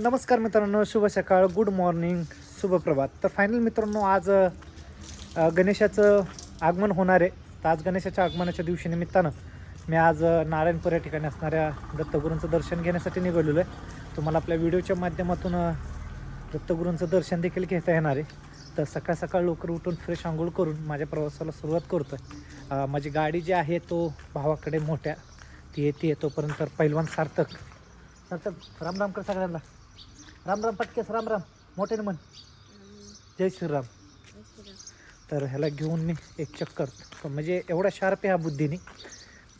नमस्कार मित्रांनो, शुभ सकाळ, गुड मॉर्निंग, शुभ प्रभात. तर फायनल मित्रांनो, आज गणेशाचं आगमन होणार आहे. तर आज गणेशाच्या आगमनाच्या दिवशी निमित्तानं मी आज नारायणपूर या ठिकाणी असणाऱ्या दत्तगुरूंचं दर्शन घेण्यासाठी निघालेलो आहे. तुम्हाला आपल्या व्हिडिओच्या माध्यमातून दत्तगुरूंचं दर्शन देखील घेता येणार आहे. तर सकाळ सकाळ लवकर उठून फ्रेश आंघोळ करून माझ्या प्रवासाला सुरुवात करतो आहे. माझी गाडी जी आहे तो भावाकडे मोठ्या ती येते, तोपर्यंत पैलवान सार्थक राम राम कर सगळ्यांना. राम राम पटकेस, राम राम मोठ्याने म्हण, जय श्रीराम. तर ह्याला घेऊन मी एक चक्कर, म्हणजे एवढा शार्प आहे हा बुद्धीने.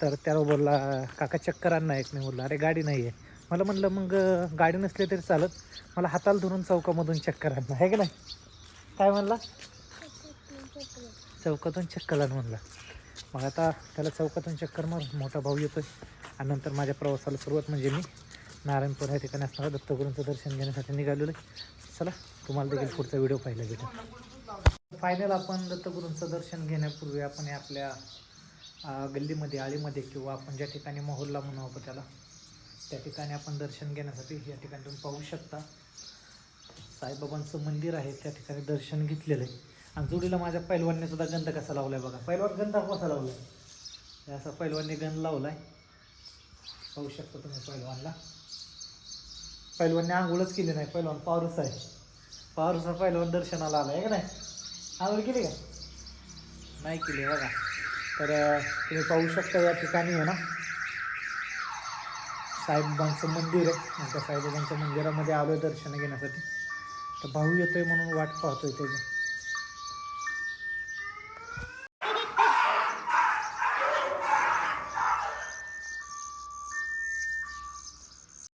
तर त्याला बोलला, काका चक्कर आण ना एक. मी बोलला, अरे गाडी नाही आहे. मला म्हणलं मग गाडी नसली तरी चालत, मला हाताला धरून चौकामधून चक्कर आणणं आहे की नाही. काय म्हणला, चौकातून चक्कर आण म्हणला. मग आता त्याला चौकातून चक्कर मार, मोठा भाऊ येतोय आणि नंतर माझ्या प्रवासाला सुरुवात. म्हणजे मी नारायणपूर या ठिकाणी असणारा दत्तगुरूंचं दर्शन घेण्यासाठी निघालेलो आहे. चला, तुम्हाला देखील पुढचा व्हिडिओ पाहायला भेटेल. फायनल आपण दत्तगुरूंचं दर्शन घेण्यापूर्वी आपण आपल्या गल्लीमध्ये, आळीमध्ये किंवा आपण ज्या ठिकाणी मोहल्ला म्हणू आपण त्याला, त्या ठिकाणी आपण दर्शन घेण्यासाठी या ठिकाणी तुम्ही पाहू शकता साईबाबांचं मंदिर आहे. त्या ठिकाणी दर्शन घेतलेलं आहे. आणि जोडीला माझ्या पैलवानने सुद्धा गंध कसा लावला आहे बघा. पैलवान गंध कसा लावला आहे, असा पैलवानने गंध लावला आहे. पाहू शकता तुम्ही पैलवानला. पैलवानने आंघोळच केली नाही. पैलवान पावरूस आहे. पावरूसा पैलवान दर्शनाला आला आहे का नाही. आंघोळ केली का नाही केली बघा. तर तुम्ही पाहू शकता या ठिकाणी आहे ना साईबाबांचं मंदिर आहे. आणि त्या साईबाबांच्या मंदिरामध्ये आलो आहे दर्शन घेण्यासाठी. तर भाऊ येतोय म्हणून वाट पाहतोय त्याची.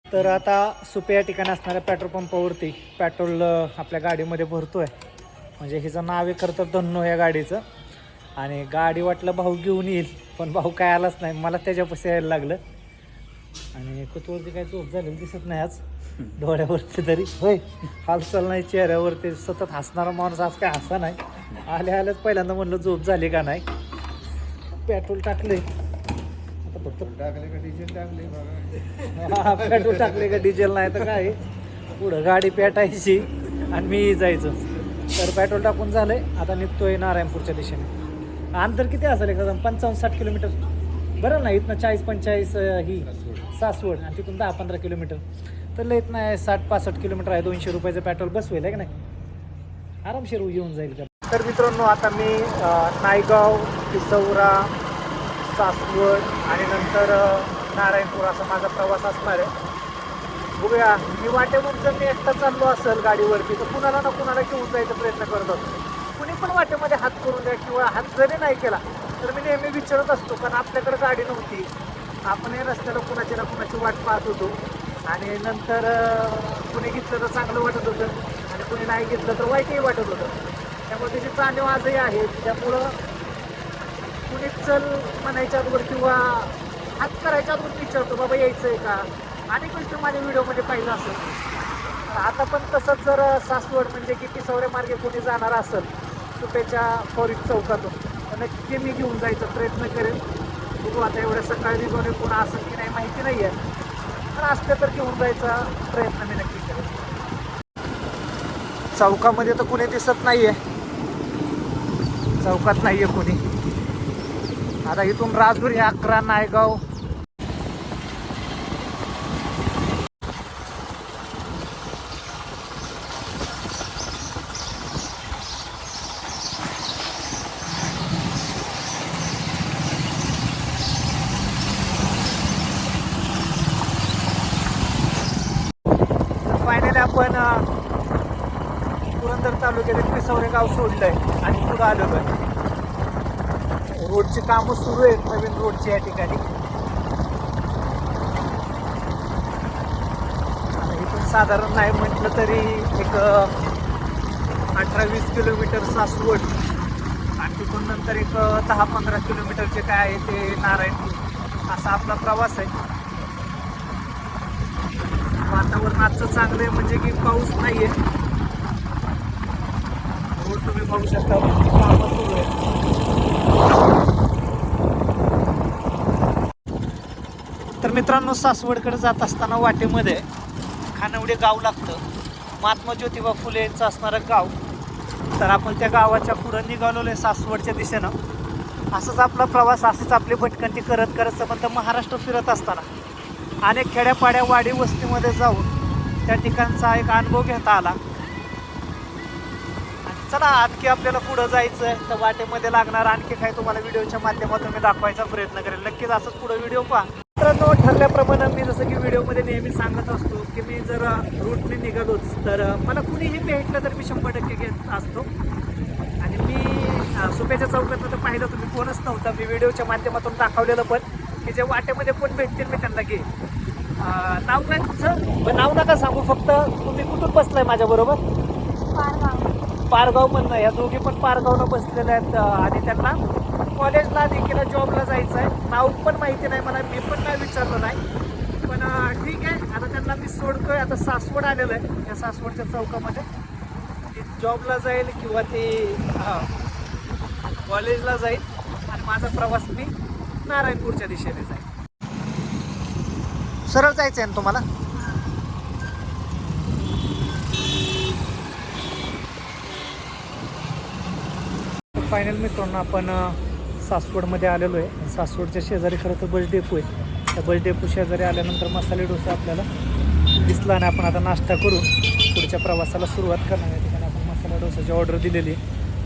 तर आता सुपे या ठिकाणी असणाऱ्या पेट्रोल पंपावरती पेट्रोल आपल्या गाडीमध्ये भरतो आहे. म्हणजे हिचं नाव आहे खरं तर धन्नो या गाडीचं. आणि गाडी वाटलं भाऊ घेऊन येईल, पण भाऊ काय आलाच नाही. मला त्याच्यापाशी यायला लागलं. आणि कुतवरती काय झोप झालेली दिसत नाही आज डोळ्यावरती तरी. होय, हालचाल नाही चेहऱ्यावरती. सतत हसणारा माणूस आज काय हसा नाही. आल्याच पहिल्यांदा म्हणलं झोप झाली का नाही. पेट्रोल टाकले, फक्त टाकले का डिझेल टाकले. पेट्रोल टाकले का डिझेल नाही तर काय. पुढं गाडी पेटायची आणि मी जायचं. तर पेट्रोल टाकून झालंय. आता निघतोय नारायणपूरच्या दिशेने. अंतर किती असेल एकदम 55-60 किलोमीटर बरं ना. इथनं 40-45 ही सासवड आणि तिथून 10-15 किलोमीटर. तर लयत नाही, 60-65 किलोमीटर आहे. 200 रुपयाचं पेट्रोल बसवेल आहे का नाही. आरामशीर येऊन जाईल का. तर मित्रांनो, आता मी नायगाव, पिसौरा, सासवड आणि नंतर नारायणपूर असा माझा प्रवास असणार आहे. बघूया, मी वाटेमध्ये जर मी एकटा चाललो असेल गाडीवरती तर कुणाला ना कुणाला घेऊन जायचा प्रयत्न करत असतो. कुणी पण वाटेमध्ये हात करून द्या किंवा हात जरी नाही केला तर मी नेहमी विचारत असतो. कारण आपल्याकडे गाडी नव्हती, आपण हे रस्त्याला कुणाची ना कुणाची वाट पाहत होतो. आणि नंतर कुणी घेतलं तर चांगलं वाटत होतं आणि कुणी नाही घेतलं तर वाईटही वाटत होतं. त्यामुळे त्याची जाणीव आजही आहे. त्यामुळं कुणी चल म्हणायच्या अगोदर किंवा हात करायच्या अगोदर विचारतो, बाबा यायचं आहे का. अनेक गोष्टी माझ्या व्हिडिओमध्ये पाहिलं असेल. आता पण तसंच जर सासवड म्हणजे की पिसौरे मार्गे कोणी जाणार असेल सुपेच्या फॉरेस्ट चौकातून तर नक्की मी घेऊन जायचा प्रयत्न करेन. बघू आता एवढ्या सकाळी निघून कोणा असेल की नाही माहिती नाही आहे, पण असते तर घेऊन जायचा प्रयत्न मी नक्की करेन. चौकामध्ये तर कुणी दिसत नाही आहे. चौकात नाही आहे कोणी. आता इथून राजूर, 11, नायगाव. फायनली आपण पुरंदर तालुक्यातील पिसौरे गाव सोडलंय आणि पुढं आलेलो आहे. रोडची कामं सुरू आहेत, नवीन रोडची या ठिकाणी. इथून साधारण नाही म्हटलं तरी एक 18-20 किलोमीटर सासवड आणि तिथून नंतर एक 10-15 किलोमीटरचे काय आहे ते नारायणपूर असा आपला प्रवास आहे. वातावरण आजचं चांगलं आहे, म्हणजे की पाऊस नाही आहे. रोड तुम्ही पाहू शकता, कामं सुरू आहे. तर मित्रांनो, सासवडकडे जात असताना वाटेमध्ये खानवडे गाव लागतं, महात्मा ज्योतिबा फुले यांचं असणारं गाव. तर आपण त्या गावाच्या पुढं निघालेलो आहे सासवडच्या दिशेनं. असंच आपला प्रवास, अशीच आपली भटकंती करत करत संबंध महाराष्ट्र फिरत असताना अनेक खेड्यापाड्या वाडी वस्तीमध्ये जाऊन त्या ठिकाणचा एक अनुभव घेता आला. आणि चला आणखी आपल्याला पुढं जायचं आहे, तर वाटेमध्ये लागणार आणखी काही तुम्हाला व्हिडिओच्या माध्यमातून मी दाखवायचा प्रयत्न करेल. नक्कीच असंच पुढं व्हिडिओ पहा. मित्रांनो, ठरल्याप्रमाणे मी जसं की व्हिडिओमध्ये नेहमी सांगत असतो की मी जर रूटने निघालोच तर मला कुणीही भेटलं तर मी 100% घेत असतो. आणि मी सुप्याच्या चौकातनं तर पाहिलं तुम्ही, कोणच नव्हता. मी व्हिडिओच्या माध्यमातून दाखवलेलं पण की जे वाटेमध्ये कोण भेटतील मी त्यांना घेईन. नाव काय तुमचं? नाव नका सांगू, फक्त तुम्ही कुठून बसलाय माझ्याबरोबर? पारगाव म्हणणं. या दोघी पण पारगावला बसलेल्या आहेत आणि त्यांना कॉलेजला देखील जॉबला जायचं आहे. नाव पण माहिती नाही मला, मी पण काय विचारलं नाही. पण ठीक आहे, आता त्यांना मी सोडतोय. आता सासवड आलेलं आहे, या सासवडच्या चौकामध्ये ती जॉबला जाईल किंवा ती कॉलेजला जाईल आणि माझा प्रवास मी नारायणपूरच्या दिशेने जाईल. सरळ जायचं आहे ना तुम्हाला? फायनल मित्रांनो, आपण सासवडमध्ये आलेलो आहे. सासवडच्या शेजारी खरं तर बस डेपो आहे. त्या बस डेपो शेजारी आल्यानंतर मसाले डोसा आपल्याला दिसला आणि आपण आता नाश्ता करून पुढच्या प्रवासाला सुरुवात करणार. या ठिकाणी आपण मसाला डोसाची ऑर्डर दिलेली आहे.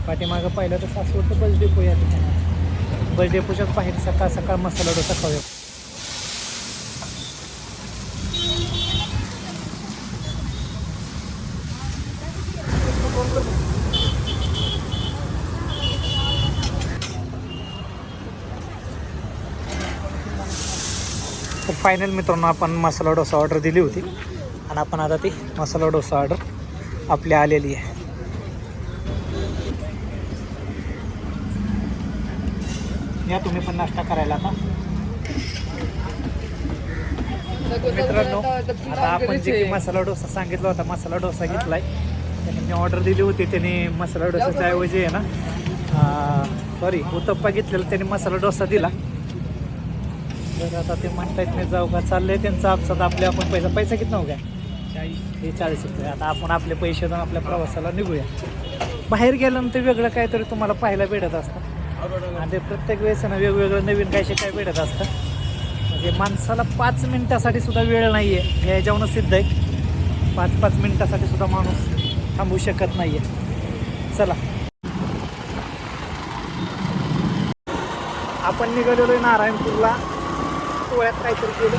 पाठीमागं पाहिलं तर सासवडचं बस डेपो या ठिकाणी. बस डेपोच्याच बाहेर सकाळ सकाळ मसाला डोसा खाऊया. तर फायनल मित्रांनो, आपण मसाला डोसा ऑर्डर दिली होती आणि आपण आता ती मसाला डोसा ऑर्डर आपली आलेली आहे. या तुम्ही पण नाश्ता करायला आता. मित्रांनो, आता आपण जे की मसाला डोसा सांगितला होता, मसाला डोसा घेतलाय. त्यांनी ऑर्डर दिली होती, त्यांनी मसाला डोसाच्या ऐवजी आहे ना उत्तप्पा घेतलेला, त्यांनी मसाला डोसा दिला. तर आता ते म्हणतायत मी जाऊ का, चाललंय त्यांचा आपसात. आपले आपण पैसा किती नव्हता? 40 रुपये. आता आपण आपले पैसे देऊन आपल्या प्रवासाला निघूया. बाहेर गेल्यानंतर वेगळं काहीतरी तुम्हाला पाहायला भेटत असतं आणि ते प्रत्येक वेळेस ना वेगवेगळं नवीन काय शिकायला भेटत असतं. म्हणजे माणसाला 5 मिनिटासाठी सुद्धा वेळ नाही आहे, हे याच्यावरून सिद्ध आहे. 5 मिनिटासाठी सुद्धा माणूस थांबू शकत नाही आहे. चला, आपण निघालेलो आहे नारायणपूरला. डोळ्यात काहीतरी केलं.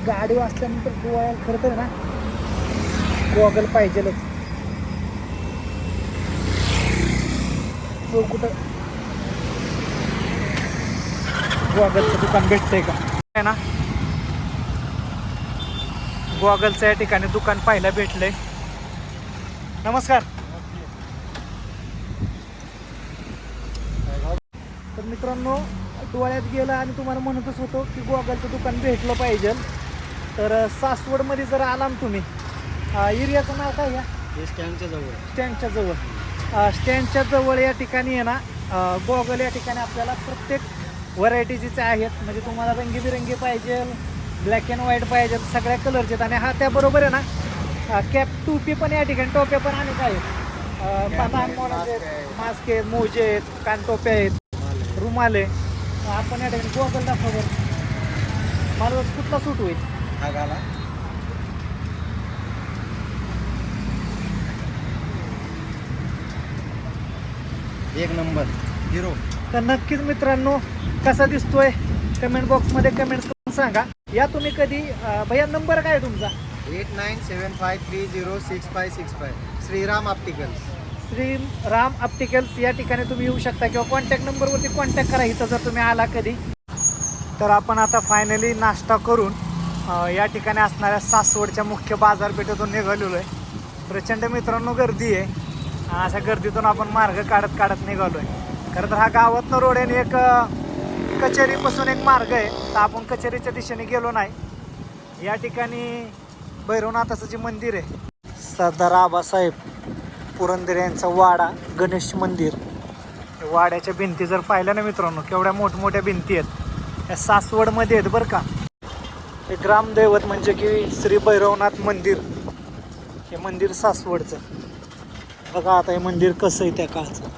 गाडी वाचल्यानंतर डोळ्याला खरं तर ना गॉगल पाहिजेलच. तो कुठं गॉगलचं दुकान भेटतंय का आहे ना? गॉगलचं या ठिकाणी दुकान पाहायला भेटलंय. नमस्कार. तर मित्रांनो, डोळ्यात गेलं आणि तुम्हाला म्हणतच होतो की गॉगलचं दुकान भेटलं पाहिजे. तर सासवडमध्ये जर आलाम तुम्ही, एरियाचं नाव काय? या स्टँडच्या जवळ या ठिकाणी आहे ना गॉगल. या ठिकाणी आपल्याला प्रत्येक व्हरायटीचे आहेत. म्हणजे तुम्हाला रंगीबिरंगी पाहिजे, ब्लॅक अँड व्हाईट पाहिजे, सगळ्या कलरचे. आणि त्याबरोबर आहे ना कॅप, टोपी पण या ठिकाणी, टोप्या पण अनेक आहेत. लहान मुलांचे मास्क आहेत, मोजे आहेत, कानटोप्या आहेत, रुमाल आहे. आपण या ठिकाणी गॉगल दाखवतो. मला कुठला सूट होईल? हा घाला. एक नंबर हिरो. तर नक्कीच मित्रांनो, कसा दिसतोय कमेंट बॉक्समध्ये कमेंट्स करून सांगा. या तुम्ही कधी भैया, नंबर काय आहे तुमचा? 8975306565. श्रीराम ऑप्टिकल्स. श्रीराम ऑप्टिकल्स या ठिकाणी तुम्ही येऊ शकता किंवा कॉन्टॅक्ट नंबरवरती कॉन्टॅक्ट करा इथं जर तुम्ही आला कधी. तर आपण आता फायनली नाश्ता करून या ठिकाणी असणाऱ्या सासवडच्या मुख्य बाजारपेठेतून निघालेलो आहे. प्रचंड मित्रांनो गर्दी आहे. अशा गर्दीतून आपण मार्ग काढत निघालो आहे. खरं तर हा गावातनं रोड आहे आणि एक कचेरीपासून एक मार्ग आहे. तर आपण कचेरीच्या दिशेने गेलो नाही. या ठिकाणी भैरवनाथाचं जे मंदिर आहे, सरदार आबासाहेब पुरंदरे यांचा वाडा, गणेश मंदिर, वाड्याच्या भिंती जर पाहिल्या ना मित्रांनो, केवढ्या मोठमोठ्या भिंती आहेत. या सासवडमध्ये आहेत बरं का. हे ग्रामदैवत म्हणजे की श्री भैरवनाथ मंदिर, हे मंदिर सासवडचं. बघा आता हे मंदिर कसं आहे त्या काळचं.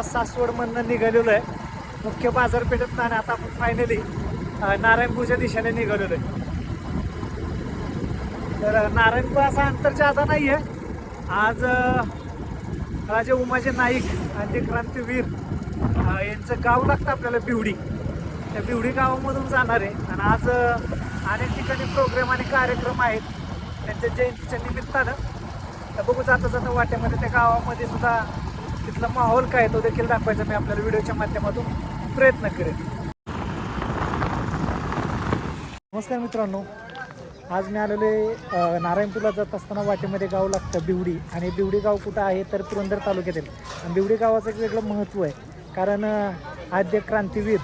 सासवडमधनं निघालेलो आहे मुख्य बाजारपेठेत. आणि आता आपण फायनली नारायणपूरच्या दिशेने निघालेलो आहे. तर नारायणपूर असा अंतर जादा नाही आहे. आज राजे उमाजी नाईक आणि ते क्रांतीवीर यांचं गाव लागतं आपल्याला बिवडी. त्या बिवडी गावामधून जाणार आहे. आणि आज अनेक ठिकाणी प्रोग्राम आणि कार्यक्रम आहेत त्यांच्या जयंतीच्या निमित्तानं. तर बघू जाता जाता वाट्यामध्ये त्या गावामध्ये सुद्धा तिथला माहोल काय तो देखील दाखवायचा मी आपल्याला व्हिडिओच्या माध्यमातून प्रयत्न करेन. नमस्कार मित्रांनो, आज मी आलेलो आहे नारायणपूरला जात असताना वाटेमध्ये गाव लागतं बिवडी. आणि बिवडी गाव कुठं आहे तर पुरंदर तालुक्यातील. आणि बिवडी गावाचं एक वेगळं महत्त्व आहे, कारण आद्य क्रांतीवीर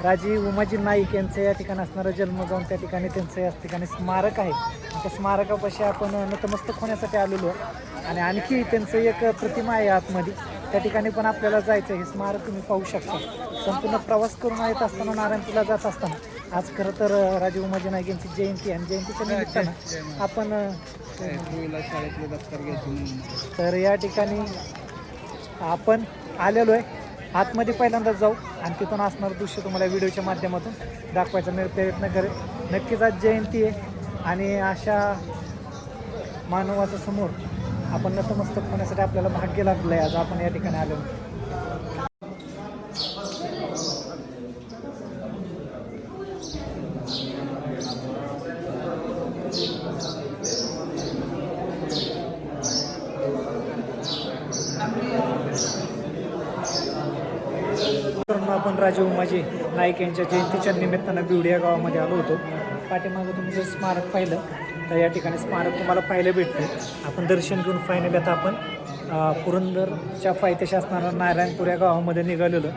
राजे उमाजी नाईक यांचं या ठिकाणी असणारं जन्म जाऊन त्या ठिकाणी त्यांचं या ठिकाणी स्मारक आहे. त्या स्मारकापाशी आपण नतमस्तक होण्यासाठी आलेलो आहे. आणि आणखी त्यांचं एक प्रतिमा आहे आतमध्ये, त्या ठिकाणी पण आपल्याला जायचं. हे स्मारक तुम्ही पाहू शकता. संपूर्ण प्रवास करून येत असताना नारायणपूरला जात असताना आज खरं तर राजे उमाजी नाईक यांची जयंती आणि जयंतीच्या निमित्तानं आपण शाळेतले दप्तर घ्यायचे. तर या ठिकाणी आपण आलेलो आहे. आतमध्ये पहिल्यांदाच जाऊ आणि तिथून असणारं दृश्य तुम्हाला व्हिडिओच्या माध्यमातून दाखवायचा मी प्रयत्न करेन. नक्कीच आज जयंती आहे आणि अशा मानवाच्या समोर आपण नतमस्तक होण्यासाठी आपल्याला भाग्य लागलं आहे आज आपण या ठिकाणी आलो. आपण राजे उमाजी नाईक यांच्या जयंतीच्या निमित्तानं बिवडी या गावामध्ये आलो होतो. पाठीमागं तुम्ही जर स्मारक पाहिलं तर या ठिकाणी स्मारक तुम्हाला पाहायला भेटते. आपण दर्शन घेऊन फायनली आता आपण पुरंदरच्या पायथ्याशी असणाऱ्या नारायणपूर या गावामध्ये निघालेलो.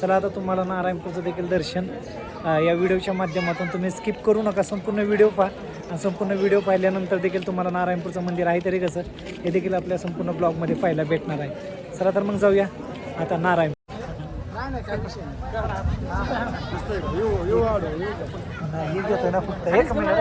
चला आता तुम्हाला नारायणपूरचं देखील दर्शन या व्हिडिओच्या माध्यमातून तुम्ही स्किप करू नका, संपूर्ण व्हिडिओ पहा. आणि संपूर्ण व्हिडिओ पाहिल्यानंतर देखील तुम्हाला नारायणपूरचं मंदिर आहे तरी कसं हे देखील आपल्या संपूर्ण ब्लॉगमध्ये पाहायला भेटणार आहे. चला तर मग जाऊया आता नारायण. घेतोय ना फक्त एकच मिनिट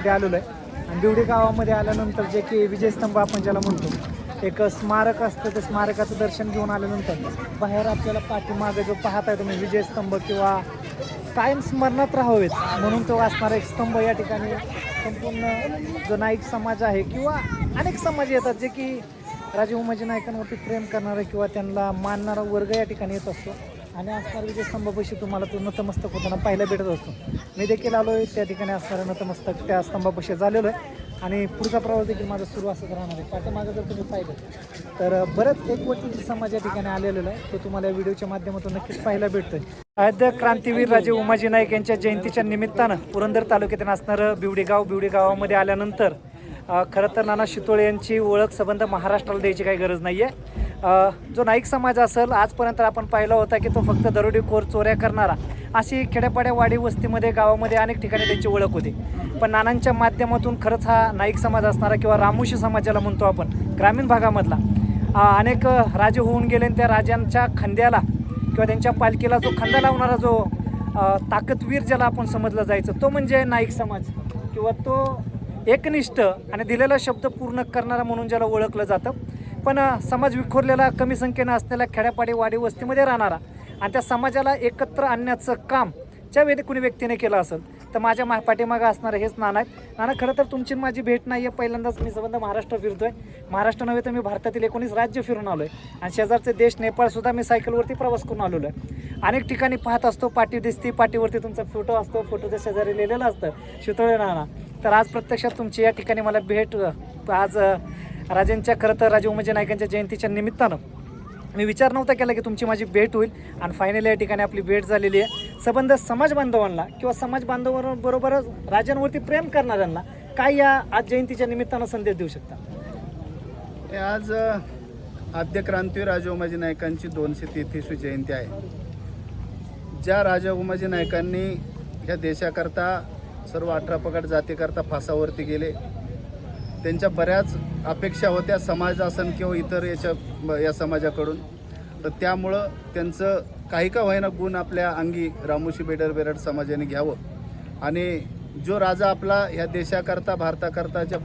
आलेलो आहे. आणि बिवडी गावामध्ये आल्यानंतर जे की विजयस्तंभ आपण ज्याला म्हणतो एक स्मारक असतं, ते स्मारकाचं दर्शन घेऊन आल्यानंतर बाहेर आपल्याला पाठीमागे जो पाहताय तुम्ही विजयस्तंभ किंवा कायम स्मरणात राहावेत म्हणून तो असणारा एक स्तंभ या ठिकाणी संपूर्ण जो नाईक समाज आहे किंवा अनेक समाज येतात जे की राजे उमाजी नाईकांवरती प्रेम करणारा किंवा त्यांना मानणारा वर्ग या ठिकाणी येत असतो. आणि असणारा विजयस्तंभापाशी तुम्हाला तो नतमस्तक होताना पाहायला भेटत असतो. मी देखील आलो आहे त्या ठिकाणी असणारं नतमस्तक त्या स्तंभापाशी झालेलो आहे. आणि पुढचा प्रवास देखील माझा सुरू असंच राहणार आहे. पाठीमागं जर तुम्ही पाहिलं तर बरंच एकवटीची समाज या ठिकाणी आलेलं आहे, ते तुम्हाला या व्हिडिओच्या माध्यमातून नक्कीच पाहायला भेटतोय. आद्य क्रांतीवीर राजे उमाजी नाईक यांच्या जयंतीच्या निमित्तानं पुरंदर तालुक्यात असणारं बिवडी गावामध्ये आल्यानंतर खरं तर नाना शितोळे यांची ओळख संबंध महाराष्ट्राला द्यायची काही गरज नाही आहे. जो नाईक समाज असेल आजपर्यंत आपण पाहिला होता की तो फक्त दरोडेखोर चोऱ्या करणारा अशी खेड्यापाड्या वाडी वस्तीमध्ये गावामध्ये अनेक ठिकाणी त्यांची ओळख होती. पण नानांच्या माध्यमातून खरंच हा नाईक समाज असणारा किंवा रामोशी समाज ज्याला म्हणतो आपण ग्रामीण भागामधला अनेक राजे होऊन गेले. त्या राजांच्या खांद्याला किंवा त्यांच्या पालखीला जो खांदा लावणारा जो ताकदवीर ज्याला आपण समजलं जायचं तो म्हणजे नाईक समाज किंवा तो एकनिष्ठ आणि दिलेला शब्द पूर्ण करणारा म्हणून ज्याला ओळखलं जातं. पण समाज विखुरलेला कमी संख्येनं असलेल्या खेड्यापाडी वाडी वस्तीमध्ये राहणारा आणि त्या समाजाला एकत्र आणण्याचं काम ज्या कोणी व्यक्तीने केलं असेल तर माझ्या पाठीमागं असणारं हेच नाना आहेत. नाना खरं तर तुमची माझी भेट नाही आहे, पहिल्यांदाच मी संबंध महाराष्ट्र फिरतोय. महाराष्ट्र नव्हे तर मी भारतातील 19 राज्य फिरून आलो आहे. आणि शेजारचे देश नेपाळसुद्धा मी सायकलवरती प्रवास करून आलेलो आहे. अनेक ठिकाणी पाहत असतो, पाटी दिसती, पाटीवरती तुमचा फोटो असतो, फोटोच्या शेजारी लिहिलेलं असतं शितोळे नाना. तर आज प्रत्यक्षात तुमची या ठिकाणी मला भेट आज राजांच्या खरं तर राजे उमाजी नाईकांच्या जयंतीच्या निमित्तानं मी विचार नव्हता केला की तुमची माझी भेट होईल. आणि फायनली या ठिकाणी आपली भेट झालेली आहे. संबंध समाज बांधवांना किंवा समाज बांधवांबरोबरच राजांवरती प्रेम करणाऱ्यांना काय या आज जयंतीच्या निमित्तानं संदेश देऊ शकता? आज आद्य क्रांतीवीर राजे उमाजी नाईकांची 233वी जयंती आहे. ज्या राजा उमाजी नायकांनी ह्या देशाकरता सर्व 18 पगड जातीकरता फासावरती गेले, त्यांच्या बऱ्याच अपेक्षा होत्या समाज असन किंवा इतर या समाजाकडून. तर त्यामुळं त्यांचं काही का होईना गुण आपल्या अंगी रामोशी बेडर समाजाने घ्यावं. आणि जो राजा आपला ह्या देशाकरता भारताकरता ज्या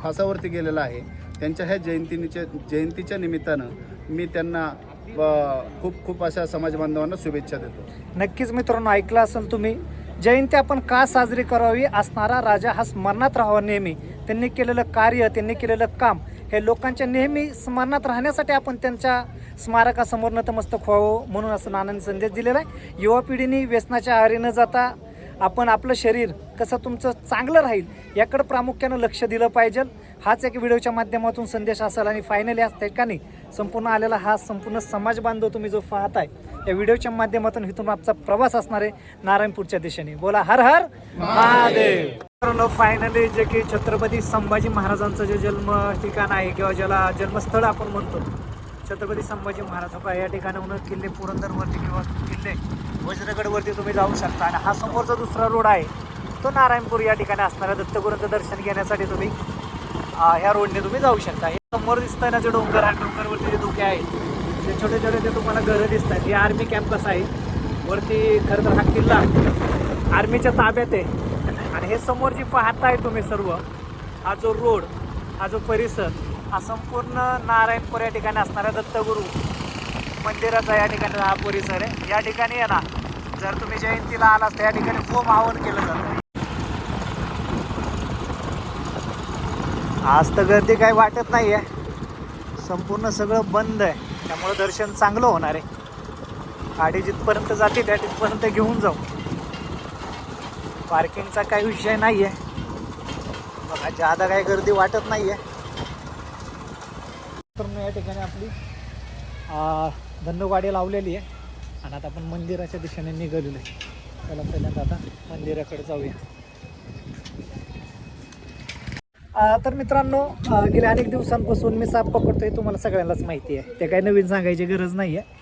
फासावरती गेलेला आहे, त्यांच्या ह्या जयंतीच्या निमित्तानं मी त्यांना खूप खूप अशा समाज बांधवांना शुभेच्छा देतो. नक्कीच मित्रांनो, ऐकलं असेल तुम्ही. जयंती आपण का साजरी करावी? असणारा राजा हा स्मरणात राहावा नेहमी. त्यांनी केलेलं कार्य, त्यांनी केलेलं काम हे लोकांच्या नेहमी स्मरणात राहण्यासाठी आपण त्यांच्या स्मारकासमोर नतमस्तक व्हावं, म्हणून असं नानांनी संदेश दिलेला आहे. युवा पिढीने व्यसनाच्या आहारी न जाता आपण आपलं शरीर कसं तुमचं चांगलं राहील याकडे प्रामुख्यानं लक्ष दिलं पाहिजे. हाच एक व्हिडिओच्या माध्यमातून संदेश असेल. आणि फायनली आज त्या ठिकाणी संपूर्ण आलेला हा संपूर्ण समाज बांधव तुम्ही जो पाहताय, या व्हिडिओच्या माध्यमातून इथून आमचा प्रवास असणार आहे नारायणपूरच्या दिशेने. बोला हर हर महादेव. फायनली जे की छत्रपती संभाजी महाराजांचं जे जन्म ठिकाण आहे किंवा ज्याला जन्मस्थळ आपण म्हणतो, छत्रपती संभाजी महाराज या ठिकाणाहून किल्ले पुरंदरवरती किंवा किल्ले वज्रगडवरती तुम्ही जाऊ शकता. आणि हा समोरचा दुसरा रोड आहे तो नारायणपूर या ठिकाणी असणाऱ्या दत्तगुरूंचं दर्शन घेण्यासाठी तुम्ही ह्या रोडने तुम्ही जाऊ शकता. हे समोर दिसतंय ना जे डोंगर आहे, डोंगरवरती जे धुके आहेत, जे छोटे छोटे ते तुम्हाला घरं दिसत आहेत, हे आर्मी कॅम्प कसं आहे. वरती खरं तर हा किल्ला आर्मीच्या ताब्यात आहे. आणि हे समोर जी पाहताय तुम्ही सर्व, हा जो रोड, हा जो परिसर, हा संपूर्ण नारायणपूर या ठिकाणी असणाऱ्या दत्तगुरू मंदिराचा या ठिकाणी हा परिसर आहे. या ठिकाणी आहे ना, जर तुम्ही जयंतीला आलात तर या ठिकाणी होम हवन केलं जातं. आज तर गर्दी काही वाटत नाही आहे, संपूर्ण सगळं बंद आहे, त्यामुळं दर्शन चांगलं होणार आहे. गाडी जिथपर्यंत जाते त्या तिथपर्यंत घेऊन जाऊ. पार्किंगचा काही विषय नाही आहे बघा, जादा काही गर्दी वाटत नाही आहे. तर मी या ठिकाणी आपली धन्नो गाडी लावलेली आहे आणि आता आपण मंदिराच्या दिशेने निघालेलो आहे. चला पहिल्यांदा आता मंदिराकडे जाऊया. तर मित्रांनो, गेल्या अनेक दिवसांपासून मी साप पकडतोय, तुम्हाला सगळ्यांनाच माहिती आहे, ते काही नवीन सांगायची गरज नाही आहे.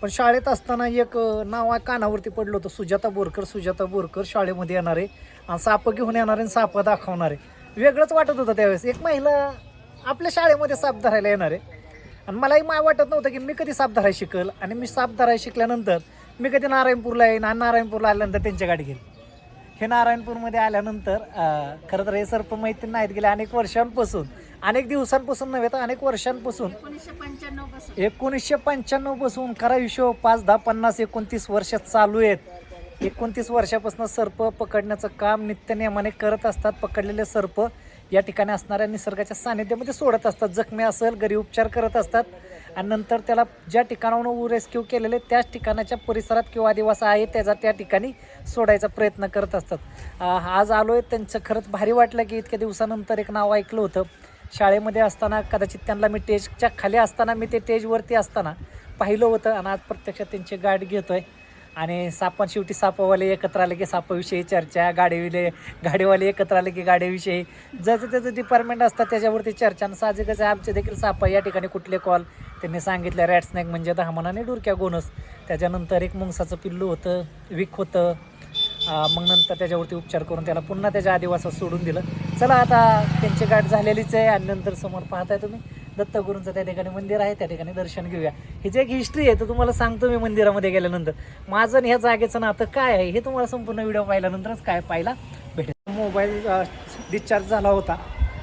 पण शाळेत असताना एक नाव कानावरती पडलं होतं, सुजाता बोरकर शाळेमध्ये येणार आहे आणि साप घेऊन येणार आहे आणि साप दाखवणार आहे. वेगळंच वाटत होतं त्यावेळेस, एक महिला आपल्या शाळेमध्ये साप धरायला येणार आहे. आणि मलाही वाटत नव्हतं की मी कधी साप धरायला शिकल. आणि मी साप धरायला शिकल्यानंतर मी कधी नारायणपूरला येईन आणि नारायणपूरला आल्यानंतर त्यांच्या गाडी घेईल. हे नारायणपूरमध्ये आल्यानंतर खरं तर हे सर्प माहिती नाहीत, गेल्या अनेक वर्षांपासून, अनेक दिवसांपासून नव्हे तर अनेक वर्षांपासून, 1995 पासून करा हिशोब, 5, 10, 50, 29 वर्ष चालू आहेत. 29 वर्षापासून सर्प पकडण्याचं काम नित्यनियमाने करत असतात. पकडलेले सर्प या ठिकाणी असणाऱ्या निसर्गाच्या सानिध्यामध्ये सोडत असतात. जखमी असेल घरी उपचार करत असतात आणि नंतर त्याला ज्या ठिकाणाहून रेस्क्यू केलेले त्याच ठिकाणाच्या परिसरात किंवा आदिवासी आहे त्याचा त्या ठिकाणी सोडायचा प्रयत्न करत असतात. आज आलो आहे, त्यांचं खरंच भारी वाटलं की इतक्या दिवसानंतर एक नाव ऐकलं होतं. शाळेमध्ये असताना कदाचित त्यांना मी टेजच्या खाली असताना, मी ते टेजवरती असताना पाहिलं होतं आणि आज प्रत्यक्षात त्यांची गाठ घेतो आहे. आणि शेवटी सापावाले एकत्र आले की सापाविषयी चर्चा, गाडीवाले एकत्र आले की गाडीविषयी, जसं त्याचं डिपार्टमेंट असतात त्याच्यावरती चर्चा. आणि साहजिकच आहे, आमचे देखील सापा या ठिकाणी कुठले कॉल त्यांनी सांगितले, रॅट स्नॅक म्हणजे 10 मनाने डुरक्या गोनस. त्याच्यानंतर एक मुंगसाचं पिल्लू होतं, विक होतं. मग नंतर त्याच्यावरती उपचार करून त्याला पुन्हा त्याच्या आदिवासात सोडून दिलं. चला आता त्यांची गाठ झालेलीच आहे. आणि नंतर समोर पाहताय तुम्ही दत्तगुरूंचं त्या ठिकाणी मंदिर आहे, त्या ठिकाणी दर्शन घेऊया. ही जी एक हिस्ट्री आहे तर तुम्हाला सांगतो मी मंदिरामध्ये गेल्यानंतर. माझं आणि ह्या जागेचं नातं काय आहे हे तुम्हाला संपूर्ण व्हिडिओ पाहिल्यानंतरच काय पाहायला भेटेल. मोबाईल डिस्चार्ज झाला होता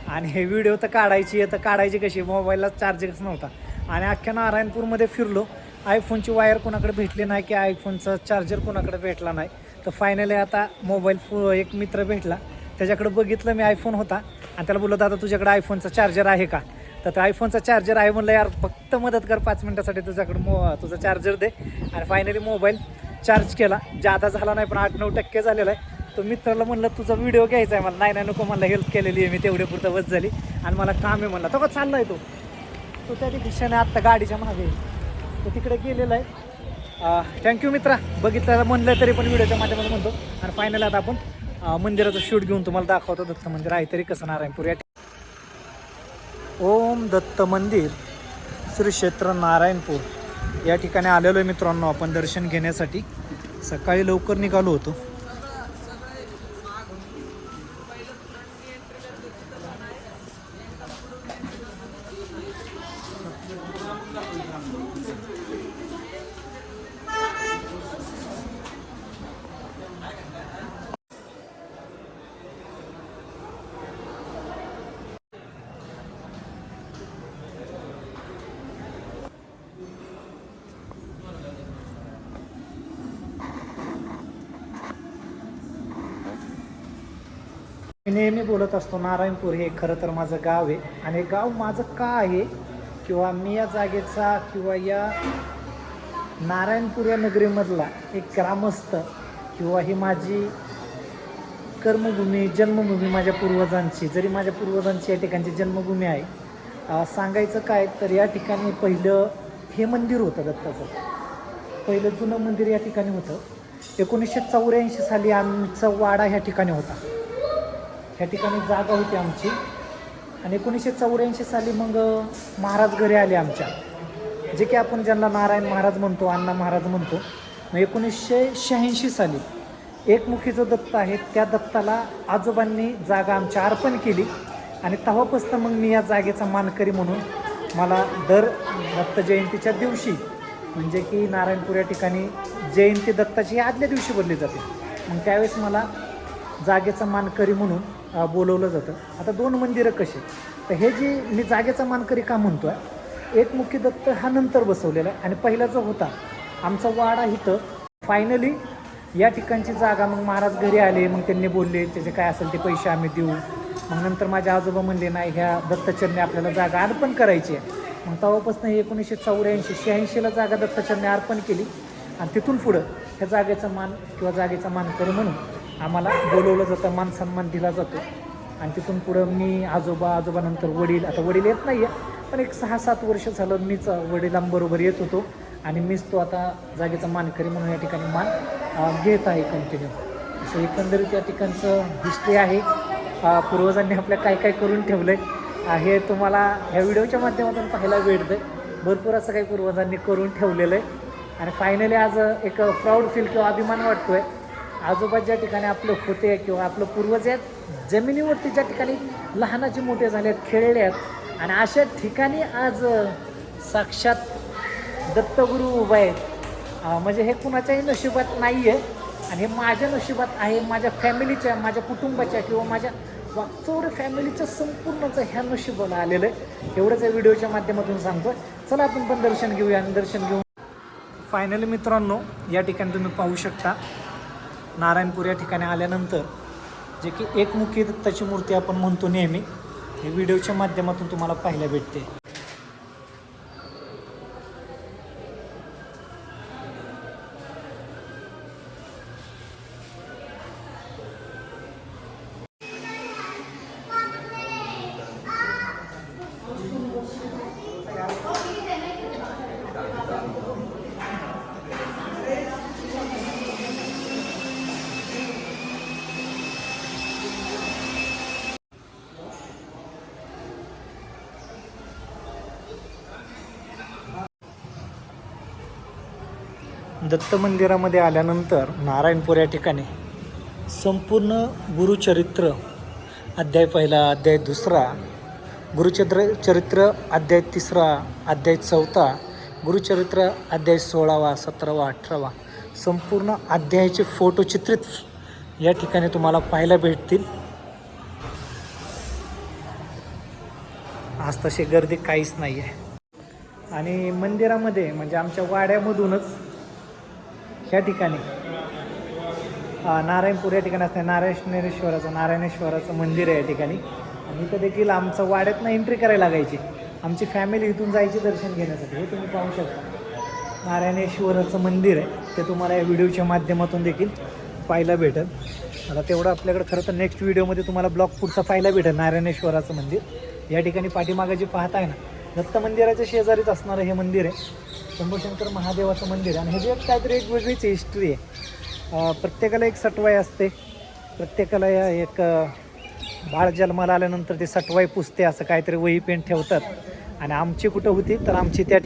आणि हे व्हिडिओ तर काढायची कशी, मोबाईलला चार्जच नव्हता. आणि अख्ख्या नारायणपूरमध्ये फिरलो, आयफोनची वायर कोणाकडे भेटली नाही की आयफोनचा चार्जर कोणाकडे भेटला नाही. तर फायनली आता एक मित्र भेटला, त्याच्याकडे बघितलं मी, आयफोन होता. आणि त्याला बोललो, दादा तुझ्याकडे आयफोनचा चार्जर आहे का? तर आयफोनचा चार्जर आहे. म्हणलं यार फक्त मदत कर, 5 मिनटासाठी तुझ्याकडं तुझा चार्जर दे. आणि फायनली मोबाईल चार्ज केला, जादा झाला नाही पण 8-9% झालेला आहे. तो मित्राला म्हणलं तुझा व्हिडिओ घ्यायचा आहे मला. नाही नको, मला हेल्प केलेली आहे मी, तेवढे पुरतं बस झाली आणि मला काम आहे म्हणला. तो का चालला आहे तो त्या दिशेने आत्ता गाडीच्या मागे तो तिकडे गेलेला आहे. थँक्यू मित्रा, बघितलं म्हणलं तरी पण व्हिडिओच्या माध्यमातून म्हणतो. आणि फायनल आता आपण मंदिराचं शूट घेऊन तुम्हाला दाखवतो. दत्त मंदिर आहे तरी कसं नारायणपूर या ओम दत्त मंदिर श्री क्षेत्र नारायणपूर या ठिकाणी आलेलो आहे मित्रांनो आपण दर्शन घेण्यासाठी. सकाळी लवकर निघालो होतो. मी नेहमी बोलत असतो नारायणपूर हे खरं तर माझं गाव आहे. आणि हे गाव माझं का आहे किंवा मी या जागेचा किंवा या नारायणपूर या नगरीमधला एक ग्रामस्थ किंवा ही माझी कर्मभूमी जन्मभूमी माझ्या पूर्वजांची, जरी माझ्या पूर्वजांची या ठिकाणची जन्मभूमी आहे. सांगायचं काय तर या ठिकाणी पहिलं हे मंदिर होतं दत्ताचं. पहिलं जुनं मंदिर या ठिकाणी होतं. 1984 साली आमचा वाडा ह्या ठिकाणी होता. ह्या ठिकाणी जागा होती आमची. आणि 1984 साली मग महाराज घरी आले आमच्या, जे की आपण ज्यांना नारायण महाराज म्हणतो, अण्णा महाराज म्हणतो. मग 1986 साली एकमुखी जो दत्त आहे त्या दत्ताला आजोबांनी जागा आमच्या अर्पण केली. आणि तेव्हापासून मग मी या जागेचा मानकरी म्हणून मला दर दत्त जयंतीच्या दिवशी, म्हणजे की नारायणपूर या ठिकाणी जयंती दत्ताची आदल्या दिवशी भरली जाते, मग त्यावेळेस मला जागेचा मानकरी म्हणून बोलवलं जातं. आता 2 मंदिरं कसे, तर हे जी मी जागेचा मानकरी का म्हणतो आहे, एकमुखी दत्त हा नंतर बसवलेला आहे. आणि पहिला जो होता आमचा वाडा इथं, फायनली या ठिकाणची जागा मग महाराज घरी आले. मग त्यांनी बोलले त्याचे काय असेल ते पैसे आम्ही देऊ. मग नंतर माझे आजोबा म्हणले नाही, ह्या दत्तचरणी आपल्याला जागा अर्पण करायची आहे. मग तेव्हापासून 1984-86ला जागा दत्तचरणी अर्पण केली. आणि तिथून पुढं ह्या जागेचा मान किंवा जागेचा मानकरी म्हणून आम्हाला बोलवलं जातं, मान सन्मान दिला जातो. आणि तिथून पुढं मी आजोबानंतर वडील, आता वडील येत नाही आहे पण एक 6-7 वर्ष झालं मीच वडिलांबरोबर येत होतो. आणि मीच तो आता जागेचा मानकरी म्हणून या ठिकाणी मान घेत आहे कंटिन्यू. असं एकंदरीत या ठिकाणचं हिस्ट्री आहे. पूर्वजांनी आपल्या काय काय करून ठेवलं आहे हे तुम्हाला ह्या व्हिडिओच्या माध्यमातून पाहायला भेटतं. भरपूर असं काही पूर्वजांनी करून ठेवलेलं आहे. आणि फायनली आज एक प्राऊड फील किंवा अभिमान वाटतो आहे. आजोबा ज्या ठिकाणी आपलं होते किंवा आपलं पूर्वज आहेत जमिनीवरती ज्या ठिकाणी लहानाचे मोठे झाले आहेत, खेळले आहेत, आणि अशा ठिकाणी आज साक्षात दत्तगुरू उभा आहेत. म्हणजे हे कुणाच्याही नशिबात नाही आहे आणि हे माझ्या नशिबात आहे. माझ्या फॅमिलीच्या, माझ्या कुटुंबाच्या किंवा माझ्या वागचौरे फॅमिलीच्या संपूर्णचं ह्या नशिबाला आलेलं आहे. एवढंच या व्हिडिओच्या माध्यमातून सांगतो. चला आपण पण दर्शन घेऊया. आणि दर्शन घेऊन फायनली मित्रांनो या ठिकाणी तुम्ही पाहू शकता नारायणपूर या ठिकाणी आल्यानंतर जे की एकमुखी दत्ताची मूर्ती आपण म्हणतो नेहमी, हे व्हिडिओच्या माध्यमातून तुम्हाला पाहायला भेटते. दत्त मंदिरामध्ये आल्यानंतर नारायणपूर या ठिकाणी संपूर्ण गुरुचरित्र अध्याय 1, अध्याय 2, गुरुचरित्र अध्याय 3, अध्याय 4, गुरुचरित्र अध्याय 16, 17, 18 संपूर्ण अध्यायाचे फोटो चित्रित या ठिकाणी तुम्हाला पाहायला भेटतील. आज तशी गर्दी काहीच नाही आहे. आणि मंदिरामध्ये म्हणजे आमच्या वाड्यामधूनच ह्या ठिकाणी नारायणपूर या ठिकाणी असते नारायणेश्वराचं मंदिर आहे या ठिकाणी. आणि इथं देखील आमचं वाड्यातनं एंट्री करायला लागायची. आमची फॅमिली इथून जायची दर्शन घेण्यासाठी. हे तुम्ही पाहू शकता नारायणेश्वराचं मंदिर आहे. ते तुम्हाला या व्हिडिओच्या माध्यमातून देखील पाहायला भेटेल. आता तेवढं आपल्याकडे खरं तर नेक्स्ट व्हिडिओमध्ये तुम्हाला ब्लॉग पुढचा पाहायला भेटेल. नारायणेश्वराचं मंदिर या ठिकाणी पाठीमागं जे पाहताय ना, दत्त मंदिराच्या शेजारीच असणारं हे मंदिर आहे. शंभूशंकर महादेवाचं मंदिर आहे. आणि हे जे काहीतरी एक वेगळीच हिस्ट्री आहे. प्रत्येकाला एक सटवाई असते, प्रत्येकाला एक बाळ जन्माला आल्यानंतर ते सटवाई पुसते असं काहीतरी वही पेन ठेवतात. आणि आमची कुठं होती तर आमची त्या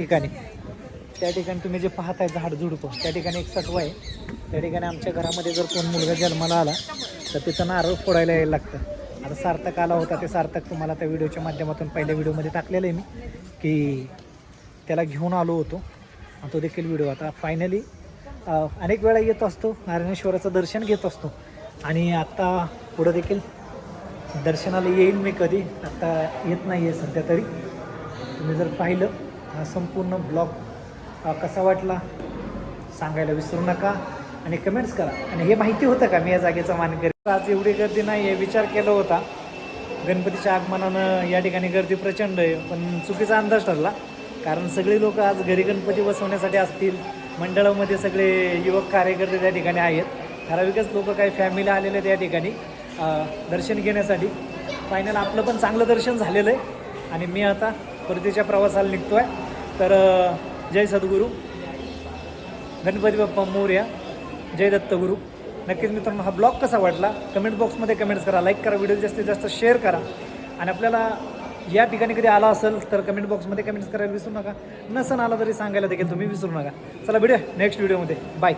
त्या ठिकाणी तुम्ही जे पाहताय झाड झुडपं, त्या ठिकाणी एक सटवा आहे. त्या ठिकाणी आमच्या घरामध्ये जर कोण मुलगा जन्माला आला तर तिथं नारळ फोडायला यायला लागतं. आता सार्थक आला होता, ते सार्थक तुम्हाला त्या व्हिडिओच्या माध्यमातून पहिल्या व्हिडिओमध्ये टाकलेलं आहे मी, की त्याला घेऊन आलो होतो. आणि तो देखील व्हिडिओ आता फायनली अनेक वेळा येत असतो, नारायणेश्वराचं दर्शन घेत असतो. आणि आत्ता पुढं देखील दर्शनाला येईल मी कधी, आत्ता येत नाही आहे सध्या तरी. तुम्ही जर पाहिलं हा संपूर्ण ब्लॉग कसा वाटला सांगायला विसरू नका आणि कमेंट्स करा. आणि हे माहिती होतं का मी या जागेचा मानकरी? आज एवढी गर्दी नाही आहे, विचार केला होता गणपतीच्या आगमनानं या ठिकाणी गर्दी प्रचंड आहे, पण चुकीचा अंदाज ठरला. कारण सगळे लोक आज घरी गणपती बसवण्यासाठी असतील, मंडळामध्ये सगळे युवक कार्यकर्ते त्या ठिकाणी आहेत, ठराविकच लोक काही फॅमिली आलेले आहेत या ठिकाणी दर्शन घेण्यासाठी. फायनल आपलं पण चांगलं दर्शन झालेलं आहे आणि मी आता परतीच्या प्रवासाला निघतो आहे. तर जय सद्गुरू, गणपती बाप्पा मोरया, जय दत्तगुरू. नक्कीच मित्रांनो, हा ब्लॉग कसा वाटला कमेंट बॉक्समध्ये कमेंट्स करा, लाईक करा, व्हिडिओ जास्तीत जास्त शेअर करा. आणि आपल्याला या ठिकाणी कधी आला असेल तर कमेंट बॉक्समध्ये कमेंट्स करायला विसरू नका. नसन आला तरी सांगायला देखील तुम्ही विसरू नका. चला भेटूया नेक्स्ट व्हिडिओमध्ये. बाय.